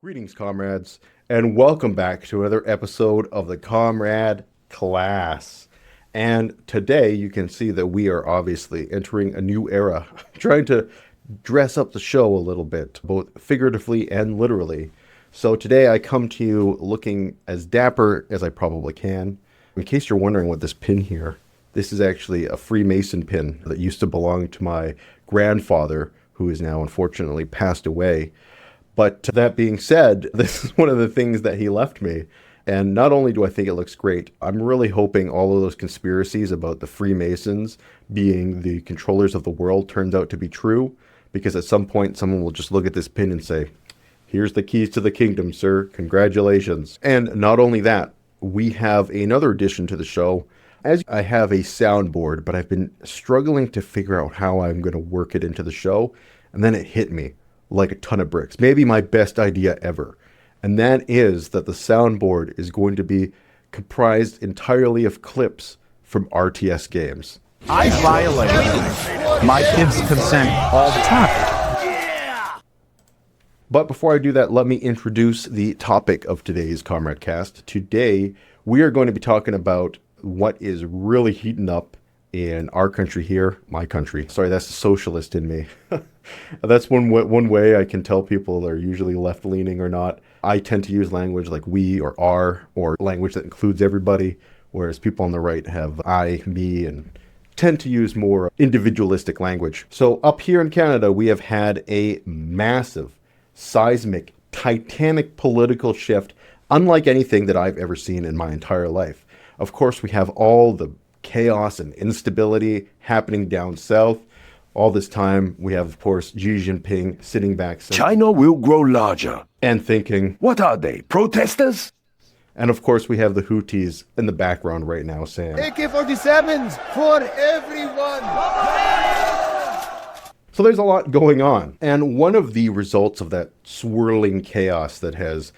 Greetings, comrades, and welcome back to another episode of the Comrade Class. And today you can see that we are obviously entering a new era, trying to dress up the show a little bit, both figuratively and literally. So today I come to you looking as dapper as I probably can. In case you're wondering what this pin here, this is actually a Freemason pin that used to belong to my grandfather, who is now unfortunately passed away. But that being said, this is one of the things that he left me. And not only do I think it looks great, I'm really hoping all of those conspiracies about the Freemasons being the controllers of the world turns out to be true. Because at some point, someone will just look at this pin and say, here's the keys to the kingdom, sir. Congratulations. And not only that, we have another addition to the show. As I have a soundboard, but I've been struggling to figure out how I'm going to work it into the show. And then it hit me like a ton of bricks. Maybe my best idea ever. And that is that the soundboard is going to be comprised entirely of clips from RTS games. I violate my kids' consent all the time. But before I do that, let me introduce the topic of today's Comrade Cast. Today, we are going to be talking about what is really heating up in our country here, my country. Sorry, that's the socialist in me. That's one way I can tell people they're usually left-leaning or not. I tend to use language like we or our, or language that includes everybody, whereas people on the right have I, me, and tend to use more individualistic language. So up here in Canada, we have had a massive, seismic, titanic political shift, unlike anything that I've ever seen in my entire life. Of course, we have all the chaos and instability happening down south. All this time, we have, of course, Xi Jinping sitting back saying, China will grow larger. And thinking, What are they, protesters? And of course, we have the Houthis in the background right now saying, AK-47s for everyone! So there's a lot going on. And one of the results of that swirling chaos that has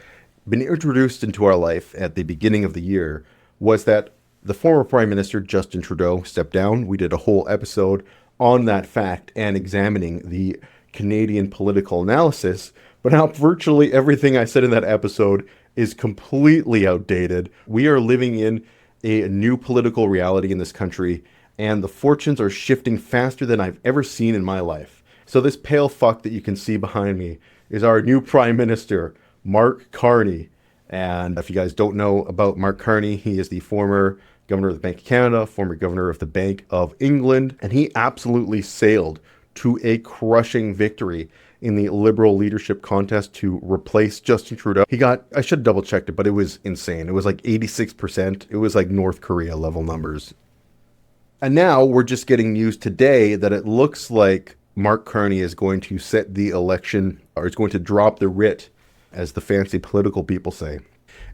been introduced into our life at the beginning of the year was that the former Prime Minister Justin Trudeau stepped down. We did a whole episode on that fact and examining the Canadian political analysis. But now virtually everything I said in that episode is completely outdated. We are living in a new political reality in this country, and the fortunes are shifting faster than I've ever seen in my life. So this pale fuck that you can see behind me is our new Prime Minister, Mark Carney. And if you guys don't know about Mark Carney, he is the former Governor of the Bank of Canada, former Governor of the Bank of England, and he absolutely sailed to a crushing victory in the Liberal leadership contest to replace Justin Trudeau. He got, I should have double checked it, but it was insane. It was like 86%. It was like North Korea level numbers. And now we're just getting news today that it looks like Mark Carney is going to set the election, or is going to drop the writ, as the fancy political people say,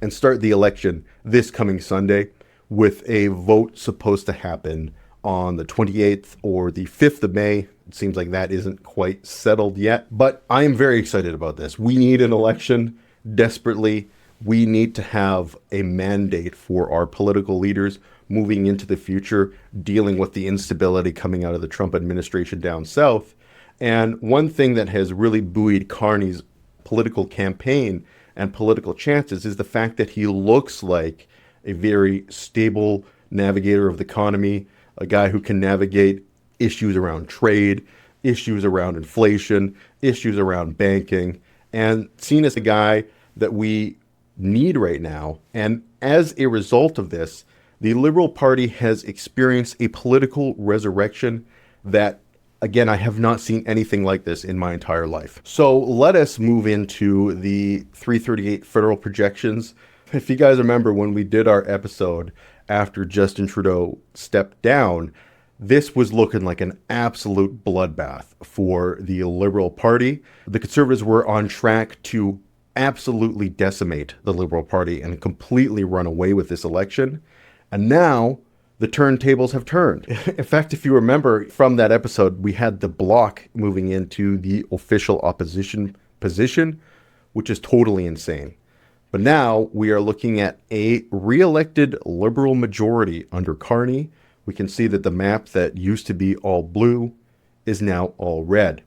and start the election this coming Sunday, with a vote supposed to happen on the 28th or the 5th of May. It seems like that isn't quite settled yet, but I am very excited about this. We need an election desperately. We need to have a mandate for our political leaders moving into the future, dealing with the instability coming out of the Trump administration down south. And one thing that has really buoyed Carney's political campaign and political chances is the fact that he looks like a very stable navigator of the economy, a guy who can navigate issues around trade, issues around inflation, issues around banking, and seen as a guy that we need right now. And as a result of this, the Liberal Party has experienced a political resurrection that, again, I have not seen anything like this in my entire life. So let us move into the 338 federal projections. If you guys remember when we did our episode after Justin Trudeau stepped down, this was looking like an absolute bloodbath for the Liberal Party. The Conservatives were on track to absolutely decimate the Liberal Party and completely run away with this election. And now the turntables have turned. In fact, if you remember from that episode, we had the Bloc moving into the official opposition position, which is totally insane. But now we are looking at a re-elected Liberal majority under Carney. We can see that the map that used to be all blue is now all red.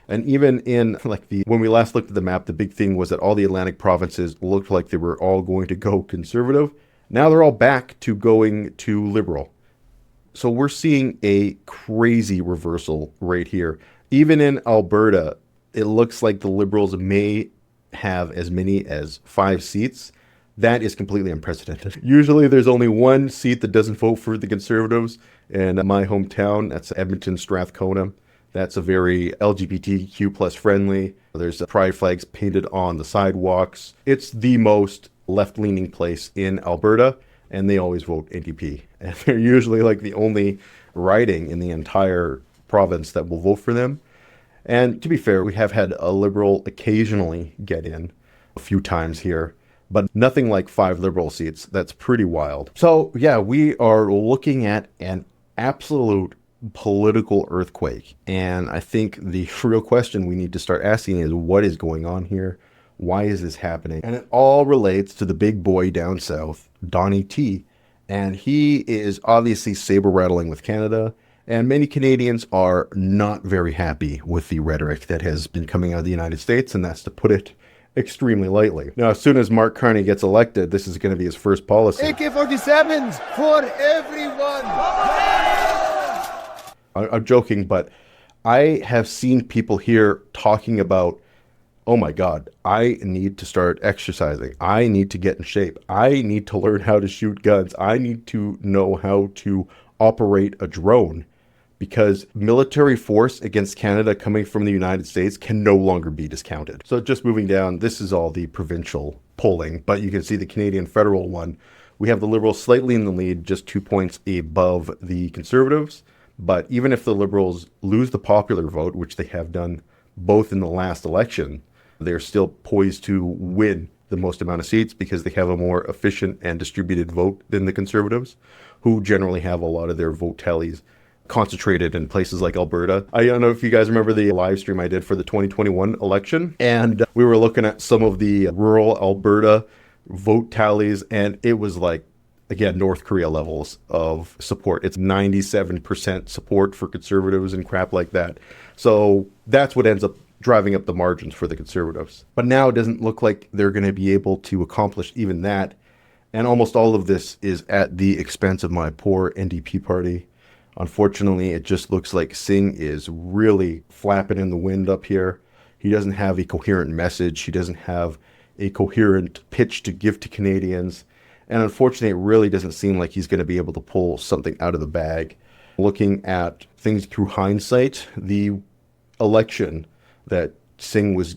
And even in when we last looked at the map, the big thing was that all the Atlantic provinces looked like they were all going to go conservative. Now they're all back to going to liberal. So we're seeing a crazy reversal right here. Even in Alberta, it looks like the Liberals may have as many as 5 seats. That is completely unprecedented. Usually there's only one seat that doesn't vote for the Conservatives in my hometown. That's Edmonton, Strathcona. That's a very LGBTQ plus friendly. There's pride flags painted on the sidewalks. It's the most left-leaning place in Alberta, and they always vote NDP. And they're usually like the only riding in the entire province that will vote for them. And to be fair, we have had a Liberal occasionally get in a few times here, but nothing like 5 Liberal seats. That's pretty wild. So yeah, we are looking at an absolute political earthquake. And I think the real question we need to start asking is, what is going on here? Why is this happening? And it all relates to the big boy down south, Donnie T. And he is obviously saber rattling with Canada. And many Canadians are not very happy with the rhetoric that has been coming out of the United States. And that's to put it extremely lightly. Now, as soon as Mark Carney gets elected, this is going to be his first policy. AK-47s for everyone! I'm joking, but I have seen people here talking about, oh my God, I need to start exercising. I need to get in shape. I need to learn how to shoot guns. I need to know how to operate a drone, because military force against Canada coming from the United States can no longer be discounted. So just moving down, this is all the provincial polling, but you can see the Canadian federal one. We have the Liberals slightly in the lead, just 2 points above the Conservatives. But even if the Liberals lose the popular vote, which they have done both in the last election, they're still poised to win the most amount of seats because they have a more efficient and distributed vote than the Conservatives, who generally have a lot of their vote tallies concentrated in places like Alberta. I don't know if you guys remember the live stream I did for the 2021 election, and we were looking at some of the rural Alberta vote tallies, and it was like, again, North Korea levels of support. It's 97% support for Conservatives and crap like that. So that's what ends up driving up the margins for the Conservatives. But now it doesn't look like they're going to be able to accomplish even that. And almost all of this is at the expense of my poor NDP party. Unfortunately, it just looks like Singh is really flapping in the wind up here. He doesn't have a coherent message. He doesn't have a coherent pitch to give to Canadians. And unfortunately, it really doesn't seem like he's going to be able to pull something out of the bag. Looking at things through hindsight, the election that Singh was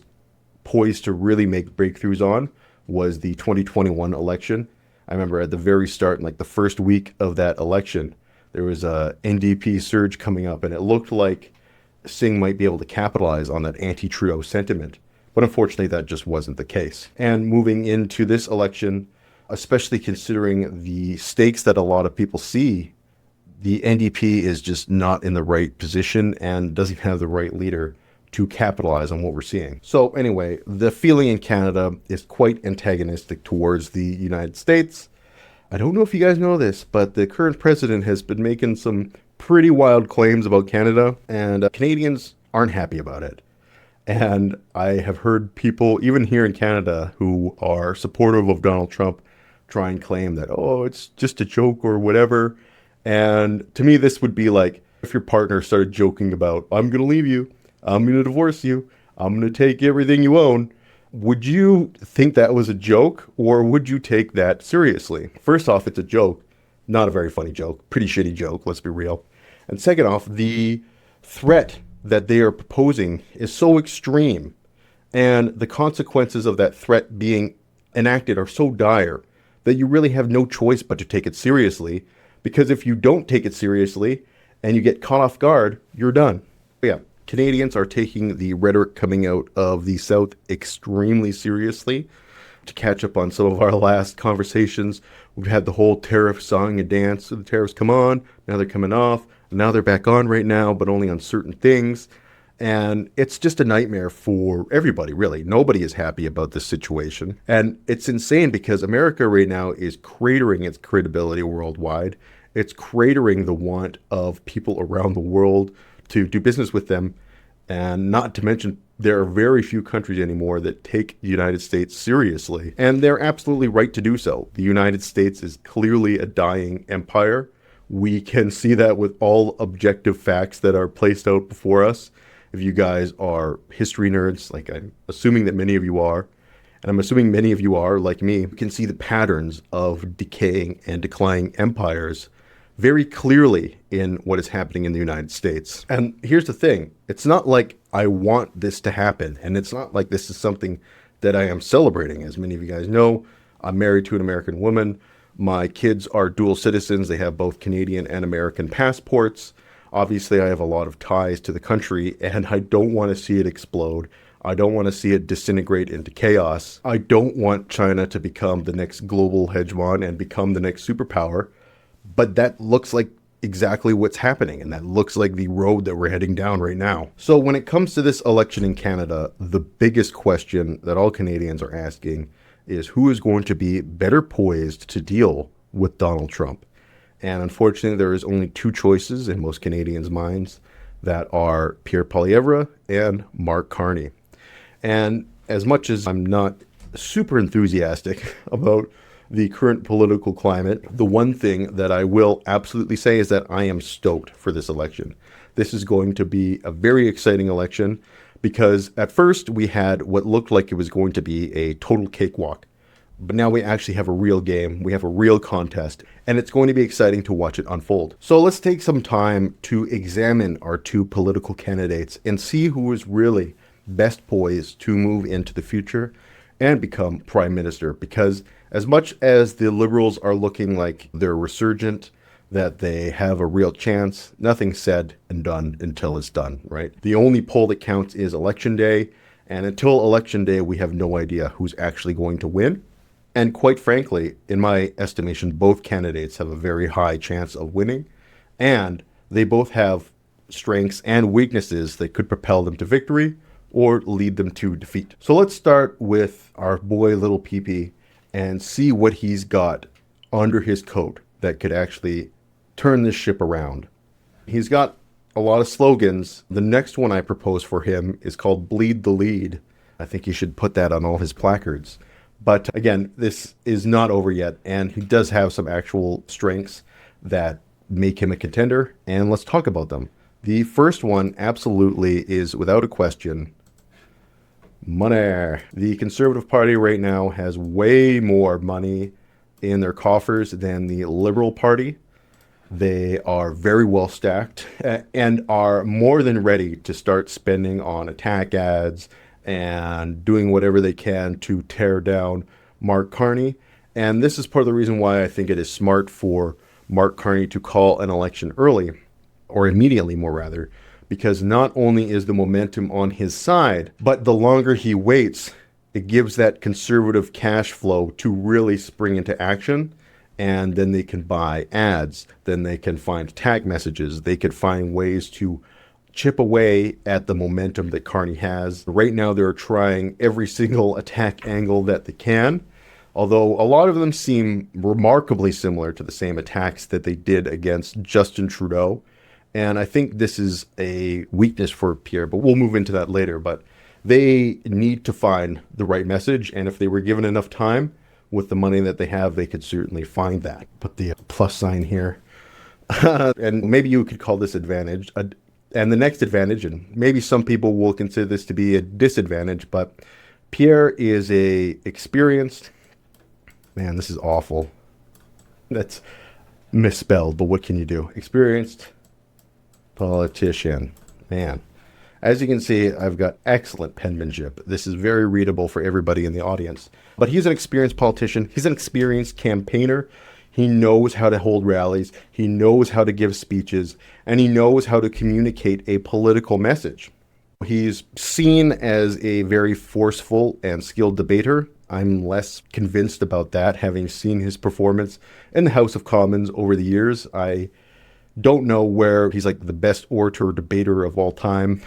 poised to really make breakthroughs on was the 2021 election. I remember at the very start, in like the first week of that election, there was a NDP surge coming up, and it looked like Singh might be able to capitalize on that anti-Trudeau sentiment. But unfortunately, that just wasn't the case. And moving into this election, especially considering the stakes that a lot of people see, the NDP is just not in the right position and doesn't have the right leader to capitalize on what we're seeing. So anyway, the feeling in Canada is quite antagonistic towards the United States. I don't know if you guys know this, but the current president has been making some pretty wild claims about Canada, and Canadians aren't happy about it. And I have heard people, even here in Canada, who are supportive of Donald Trump, try and claim that, oh, it's just a joke or whatever. And to me, this would be like if your partner started joking about, I'm going to leave you, I'm going to divorce you, I'm going to take everything you own. Would you think that was a joke, or would you take that seriously? First off, it's a joke, not a very funny joke, pretty shitty joke, let's be real. And second off, the threat that they are proposing is so extreme, and the consequences of that threat being enacted are so dire that you really have no choice but to take it seriously, because if you don't take it seriously and you get caught off guard, you're done. Yeah, Canadians are taking the rhetoric coming out of the South extremely seriously. To catch up on some of our last conversations, we've had the whole tariff song and dance. So the tariffs come on, now they're coming off, now they're back on right now, but only on certain things. And it's just a nightmare for everybody, really. Nobody is happy about this situation. And it's insane because America right now is cratering its credibility worldwide. It's cratering the want of people around the world to do business with them. And not to mention, there are very few countries anymore that take the United States seriously. And they're absolutely right to do so. The United States is clearly a dying empire. We can see that with all objective facts that are placed out before us. If you guys are history nerds, like I'm assuming that many of you are, and I'm assuming many of you are, like me, you can see the patterns of decaying and declining empires very clearly in what is happening in the United States. And here's the thing. It's not like I want this to happen. And it's not like this is something that I am celebrating. As many of you guys know, I'm married to an American woman. My kids are dual citizens. They have both Canadian and American passports. Obviously, I have a lot of ties to the country, and I don't want to see it explode. I don't want to see it disintegrate into chaos. I don't want China to become the next global hegemon and become the next superpower. But that looks like exactly what's happening, and that looks like the road that we're heading down right now. So when it comes to this election in Canada, the biggest question that all Canadians are asking is who is going to be better poised to deal with Donald Trump? And unfortunately, there is only two choices in most Canadians' minds that are Pierre Poilievre and Mark Carney. And as much as I'm not super enthusiastic about the current political climate, the one thing that I will absolutely say is that I am stoked for this election. This is going to be a very exciting election because at first we had what looked like it was going to be a total cakewalk. But now we actually have a real game, we have a real contest, and it's going to be exciting to watch it unfold. So let's take some time to examine our two political candidates and see who is really best poised to move into the future and become Prime Minister. Because as much as the Liberals are looking like they're resurgent, that they have a real chance, nothing's said and done until it's done, right? The only poll that counts is Election Day, and until Election Day, we have no idea who's actually going to win. And quite frankly, in my estimation, both candidates have a very high chance of winning, and they both have strengths and weaknesses that could propel them to victory or lead them to defeat. So let's start with our boy Little PP and see what he's got under his coat that could actually turn this ship around. He's got a lot of slogans. The next one I propose for him is called Bleed the Lead. I think he should put that on all his placards. But again, this is not over yet, and he does have some actual strengths that make him a contender, and let's talk about them. The first one absolutely is, without a question, money. The Conservative Party right now has way more money in their coffers than the Liberal Party. They are very well stacked and are more than ready to start spending on attack ads and doing whatever they can to tear down Mark Carney. And this is part of the reason why I think it is smart for Mark Carney to call an election early, or immediately more rather, because not only is the momentum on his side, but the longer he waits, it gives that conservative cash flow to really spring into action. And then they can buy ads, then they can find tag messages, they could find ways to chip away at the momentum that Carney has. Right now, they're trying every single attack angle that they can, although a lot of them seem remarkably similar to the same attacks that they did against Justin Trudeau. And I think this is a weakness for Pierre, but we'll move into that later. But they need to find the right message, and if they were given enough time with the money that they have, they could certainly find that. Put the plus sign here. And maybe you could call this advantage. And the next advantage, and maybe some people will consider this to be a disadvantage, but Pierre is a experienced, man, this is awful. That's misspelled, but what can you do? Experienced politician, man. As you can see, I've got excellent penmanship. This is very readable for everybody in the audience. But he's an experienced politician. He's an experienced campaigner. He knows how to hold rallies. He knows how to give speeches. And he knows how to communicate a political message. He's seen as a very forceful and skilled debater. I'm less convinced about that, having seen his performance in the House of Commons over the years. I don't know where he's like the best orator debater of all time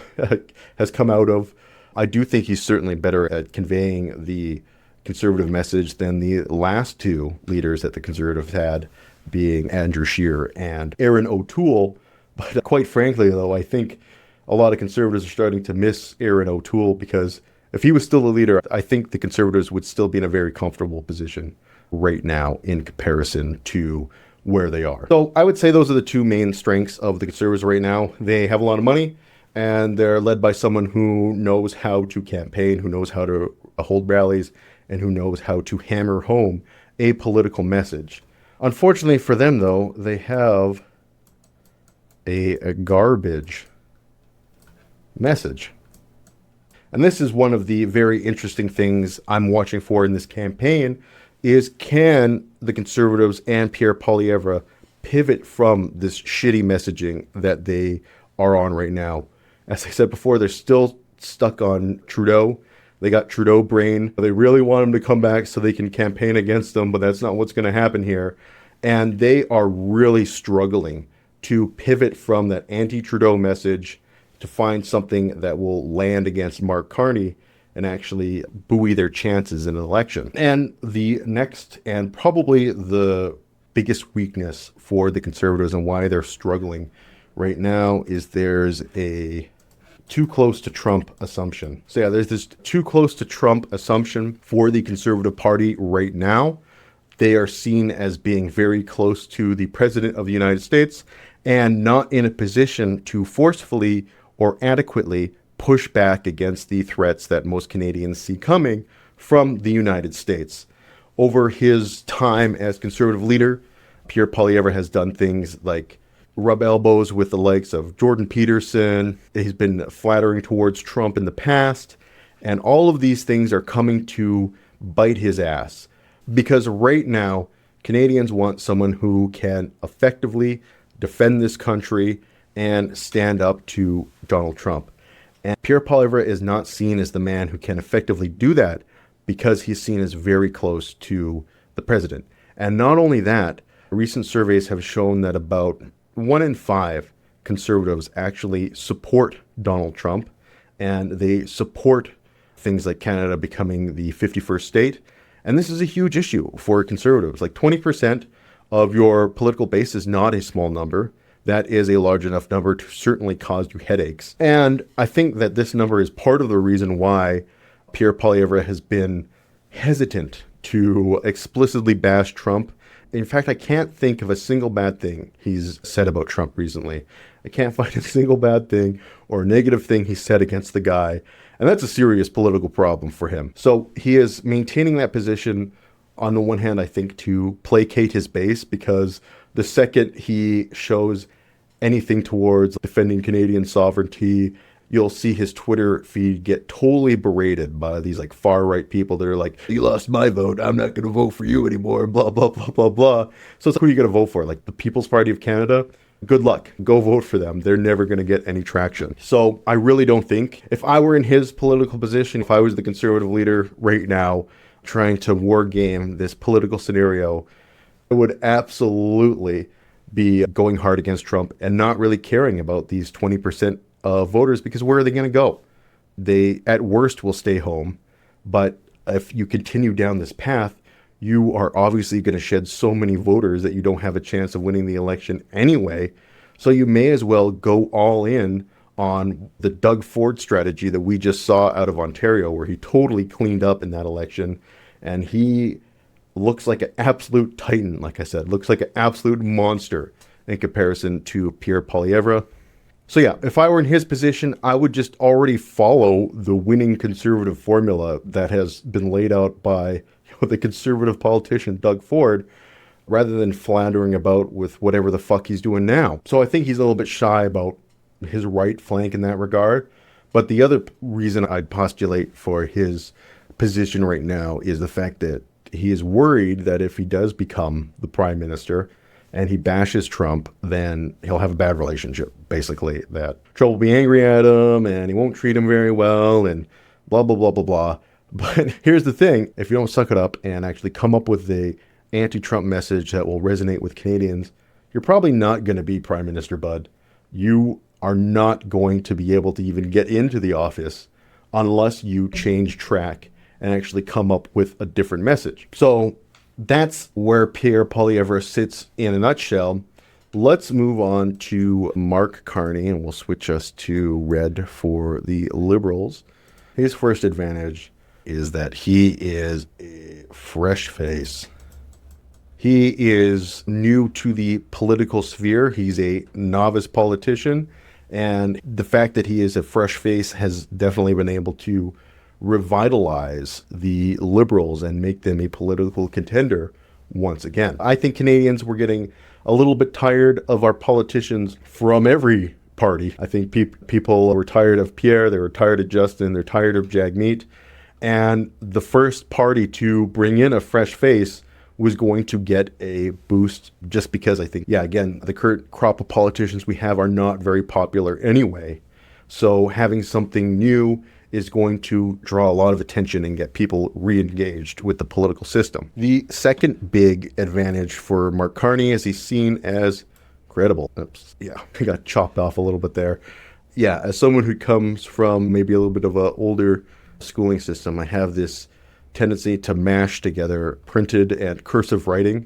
has come out of. I do think he's certainly better at conveying the conservative message than the last two leaders that the Conservatives had, being Andrew Scheer and Aaron O'Toole. But quite frankly, though, I think a lot of Conservatives are starting to miss Aaron O'Toole, because if he was still the leader, I think the Conservatives would still be in a very comfortable position right now in comparison to where they are. So I would say those are the two main strengths of the Conservatives right now. They have a lot of money, and they're led by someone who knows how to campaign, who knows how to hold rallies, and who knows how to hammer home a political message. Unfortunately for them, though, they have a garbage message. And this is one of the very interesting things I'm watching for in this campaign, is can the Conservatives and Pierre Poilievre pivot from this shitty messaging that they are on right now. As I said before, they're still stuck on Trudeau. They got Trudeau brain. They really want him to come back so they can campaign against him, but that's not what's going to happen here. And they are really struggling to pivot from that anti-Trudeau message to find something that will land against Mark Carney and actually buoy their chances in an election. And the next, and probably the biggest weakness for the Conservatives and why they're struggling right now, is there's a too close to Trump assumption. So yeah, there's this too close to Trump assumption for the Conservative Party right now. They are seen as being very close to the President of the United States and not in a position to forcefully or adequately push back against the threats that most Canadians see coming from the United States. Over his time as Conservative leader, Pierre Poilievre has done things like rub elbows with the likes of Jordan Peterson. He's been flattering towards Trump in the past. And all of these things are coming to bite his ass. Because right now, Canadians want someone who can effectively defend this country and stand up to Donald Trump. And Pierre Poilievre is not seen as the man who can effectively do that, because he's seen as very close to the president. And not only that, recent surveys have shown that about 1 in 5 Conservatives actually support Donald Trump, and they support things like Canada becoming the 51st state. And this is a huge issue for Conservatives. Like 20% of your political base is not a small number. That is a large enough number to certainly cause you headaches. And I think that this number is part of the reason why Pierre Poilievre has been hesitant to explicitly bash Trump. In fact, I can't think of a single bad thing he's said about Trump recently. I can't find a single bad thing or negative thing he said against the guy. And that's a serious political problem for him. So he is maintaining that position, on the one hand, I think, to placate his base, because the second he shows anything towards defending Canadian sovereignty, you'll see his Twitter feed get totally berated by these like far right people that are like, "You lost my vote, I'm not going to vote for you anymore," blah, blah, blah, blah, blah. So it's like, who are you going to vote for? Like the People's Party of Canada? Good luck. Go vote for them. They're never going to get any traction. So I really don't think, if I were in his political position, if I was the Conservative leader right now trying to war game this political scenario, I would absolutely be going hard against Trump and not really caring about these 20% of voters, because where are they going to go? They, at worst, will stay home. But if you continue down this path, you are obviously going to shed so many voters that you don't have a chance of winning the election anyway. So you may as well go all in on the Doug Ford strategy that we just saw out of Ontario, where he totally cleaned up in that election. And he looks like an absolute titan, like I said, looks like an absolute monster in comparison to Pierre Poilievre. So yeah, if I were in his position, I would just already follow the winning Conservative formula that has been laid out by the Conservative politician Doug Ford, rather than floundering about with whatever the fuck he's doing now. So I think he's a little bit shy about his right flank in that regard. But the other reason I'd postulate for his position right now is the fact that he is worried that if he does become the prime minister and he bashes Trump, then he'll have a bad relationship. Basically, that Trump will be angry at him and he won't treat him very well and blah, blah, blah, blah, blah. But here's the thing. If you don't suck it up and actually come up with a anti-Trump message that will resonate with Canadians, you're probably not going to be prime minister, bud. You are not going to be able to even get into the office unless you change track and actually come up with a different message. So that's where Pierre Poilievre sits in a nutshell. Let's move on to Mark Carney, and we'll switch us to red for the Liberals. His first advantage is that he is a fresh face. He is new to the political sphere. He's a novice politician, and the fact that he is a fresh face has definitely been able to revitalize the Liberals and make them a political contender once again. I think Canadians were getting a little bit tired of our politicians from every party. I think people were tired of Pierre, they were tired of Justin, they're tired of Jagmeet. And the first party to bring in a fresh face was going to get a boost just because I think, again, the current crop of politicians we have are not very popular anyway. So having something new is going to draw a lot of attention and get people re-engaged with the political system. The second big advantage for Mark Carney is he's seen as credible. I got chopped off a little bit there. As someone who comes from maybe a little bit of an older schooling system, I have this tendency to mash together printed and cursive writing.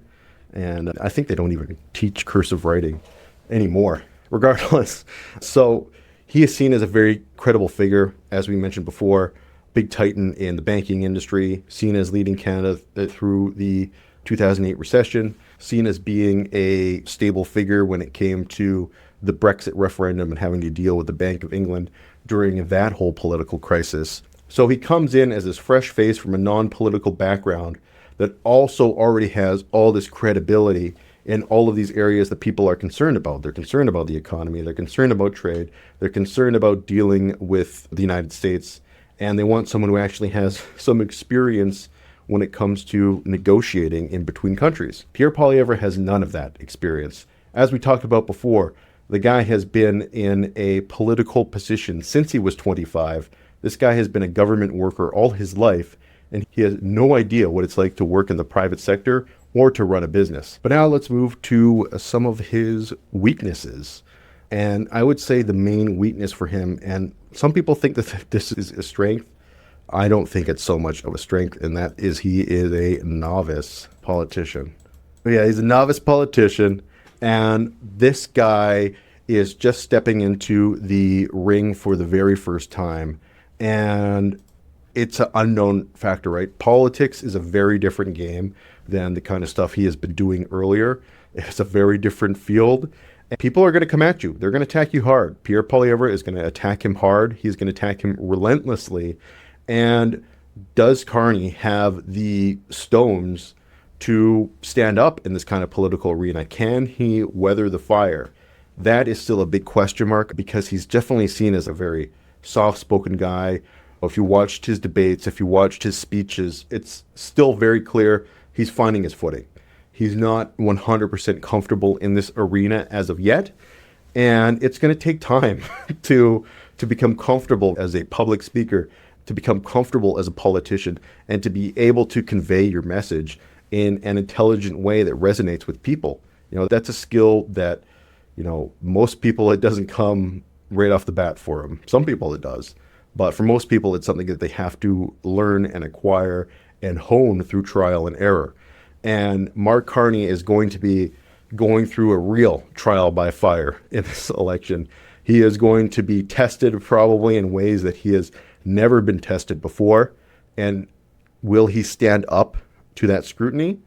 And I think they don't even teach cursive writing anymore, regardless. So he is seen as a very credible figure, as we mentioned before, big titan in the banking industry, seen as leading Canada through the 2008 recession, seen as being a stable figure when it came to the Brexit referendum and having to deal with the Bank of England during that whole political crisis. So he comes in as this fresh face from a non-political background that also already has all this credibility in all of these areas that people are concerned about. They're concerned about the economy, they're concerned about trade, they're concerned about dealing with the United States, and they want someone who actually has some experience when it comes to negotiating in between countries. Pierre Poilievre has none of that experience. As we talked about before, the guy has been in a political position since he was 25. This guy has been a government worker all his life, and he has no idea what it's like to work in the private sector or to run a business. But now let's move to some of his weaknesses. And I would say the main weakness for him, and some people think that this is a strength, I don't think it's so much of a strength, and that is he is a novice politician. He's a novice politician, and this guy is just stepping into the ring for the very first time. And it's an unknown factor, right? Politics is a very different game than the kind of stuff he has been doing earlier. It's a very different field. And people are going to come at you. They're going to attack you hard. Pierre Poilievre is going to attack him hard. He's going to attack him relentlessly. And does Carney have the stones to stand up in this kind of political arena? Can he weather the fire? That is still a big question mark because he's definitely seen as a very soft-spoken guy. If you watched his debates, if you watched his speeches, it's still very clear he's finding his footing. He's not 100% comfortable in this arena as of yet, and it's going to take time to become comfortable as a public speaker, to become comfortable as a politician, and to be able to convey your message in an intelligent way that resonates with people. That's a skill that, most people, it doesn't come right off the bat for them. Some people it does. But for most people, it's something that they have to learn and acquire and hone through trial and error. And Mark Carney is going to be going through a real trial by fire in this election. He is going to be tested probably in ways that he has never been tested before. And will he stand up to that scrutiny?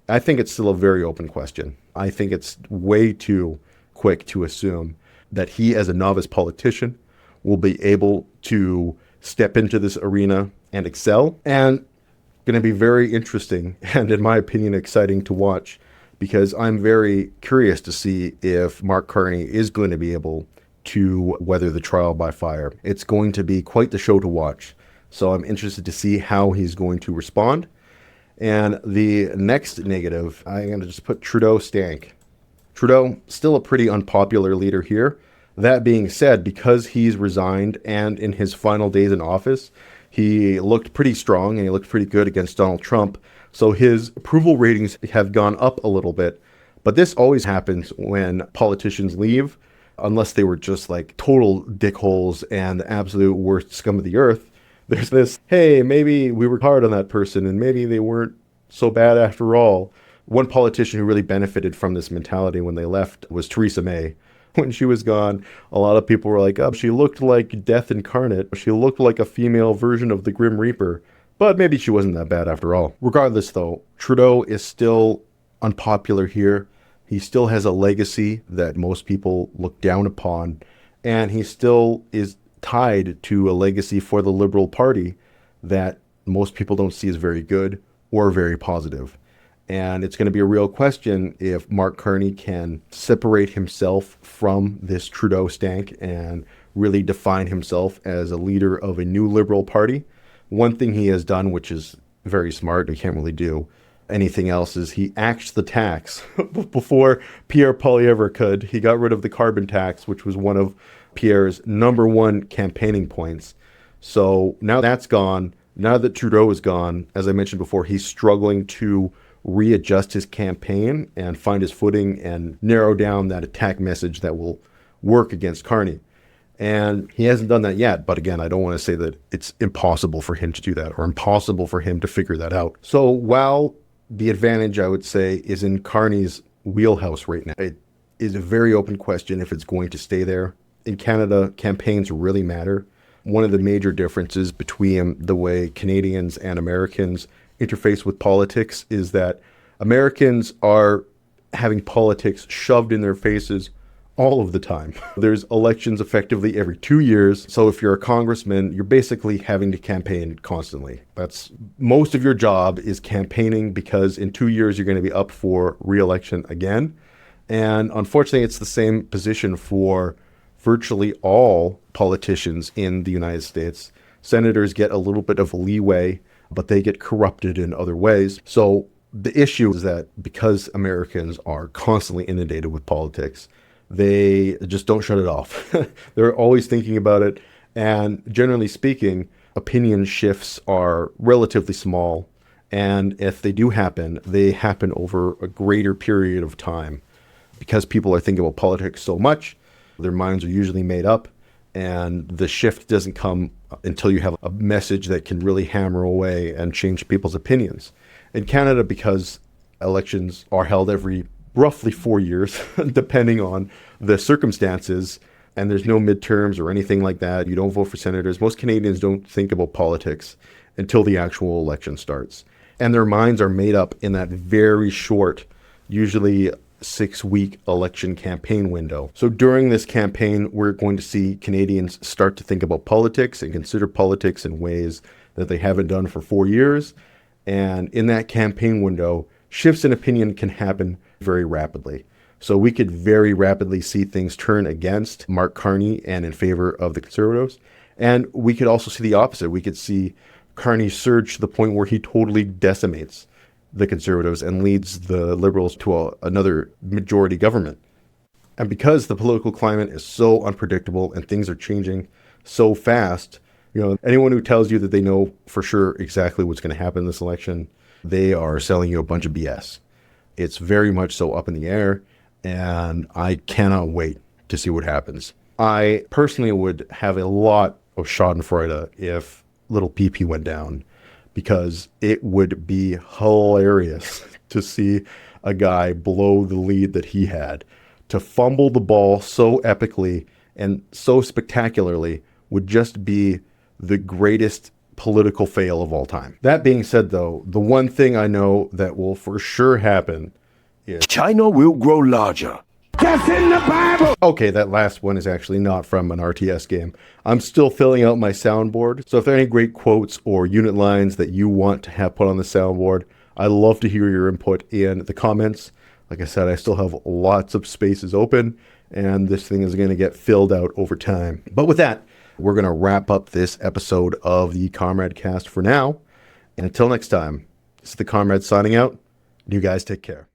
I think it's still a very open question. I think it's way too quick to assume that he, as a novice politician, will be able to step into this arena and excel. And going to be very interesting and, in my opinion, exciting to watch, because I'm very curious to see if Mark Carney is going to be able to weather the trial by fire. It's going to be quite the show to watch. So I'm interested to see how he's going to respond. And the next negative, I'm going to just put Trudeau stank. Trudeau, still a pretty unpopular leader here. That being said, because he's resigned and in his final days in office, he looked pretty strong and he looked pretty good against Donald Trump. So his approval ratings have gone up a little bit. But this always happens when politicians leave, unless they were just like total dickholes and the absolute worst scum of the earth. There's this, hey, maybe we were hard on that person and maybe they weren't so bad after all. One politician who really benefited from this mentality when they left was Theresa May. When she was gone, a lot of people were like, oh, she looked like death incarnate. She looked like a female version of the Grim Reaper. But maybe she wasn't that bad after all. Regardless, though, Trudeau is still unpopular here. He still has a legacy that most people look down upon. And he still is tied to a legacy for the Liberal Party that most people don't see as very good or very positive. And it's going to be a real question if Mark Carney can separate himself from this Trudeau stank and really define himself as a leader of a new Liberal Party. One thing he has done, which is very smart, he can't really do anything else, is he axed the tax before Pierre Poilievre could. He got rid of the carbon tax, which was one of Pierre's number one campaigning points. So now that's gone. Now that Trudeau is gone, as I mentioned before, he's struggling to readjust his campaign and find his footing and narrow down that attack message that will work against Carney. And he hasn't done that yet. But again, I don't want to say that it's impossible for him to do that or impossible for him to figure that out. So while the advantage, I would say, is in Carney's wheelhouse right now, it is a very open question if it's going to stay there. In Canada, campaigns really matter. One of the major differences between the way Canadians and Americans interface with politics is that Americans are having politics shoved in their faces all of the time. There's elections effectively every 2 years. So if you're a congressman, you're basically having to campaign constantly. That's most of your job is campaigning because in 2 years, you're going to be up for re-election again. And unfortunately, it's the same position for virtually all politicians in the United States. Senators get a little bit of leeway, but they get corrupted in other ways. So the issue is that because Americans are constantly inundated with politics, they just don't shut it off. They're always thinking about it. And generally speaking, opinion shifts are relatively small. And if they do happen, they happen over a greater period of time. Because people are thinking about politics so much, their minds are usually made up. And the shift doesn't come until you have a message that can really hammer away and change people's opinions. In Canada, because elections are held every roughly 4 years, depending on the circumstances, and there's no midterms or anything like that. You don't vote for senators. Most Canadians don't think about politics until the actual election starts. And their minds are made up in that very short, usually 6-week election campaign window. So during this campaign, we're going to see Canadians start to think about politics and consider politics in ways that they haven't done for 4 years. And in that campaign window, shifts in opinion can happen very rapidly. So we could very rapidly see things turn against Mark Carney and in favor of the Conservatives. And we could also see the opposite. We could see Carney surge to the point where he totally decimates the Conservatives and leads the Liberals to another majority government. And because the political climate is so unpredictable and things are changing so fast, anyone who tells you that they know for sure exactly what's going to happen in this election, they are selling you a bunch of BS. It's very much so up in the air, and I cannot wait to see what happens. I personally would have a lot of schadenfreude if little PP went down, because it would be hilarious to see a guy blow the lead that he had. To fumble the ball so epically and so spectacularly would just be the greatest political fail of all time. That being said, though, the one thing I know that will for sure happen is China will grow larger. That's in the Bible! Okay, that last one is actually not from an RTS game. I'm still filling out my soundboard. So if there are any great quotes or unit lines that you want to have put on the soundboard, I'd love to hear your input in the comments. Like I said, I still have lots of spaces open, and this thing is going to get filled out over time. But with that, we're going to wrap up this episode of the Comrade Cast for now. And until next time, this is the Comrade signing out. You guys take care.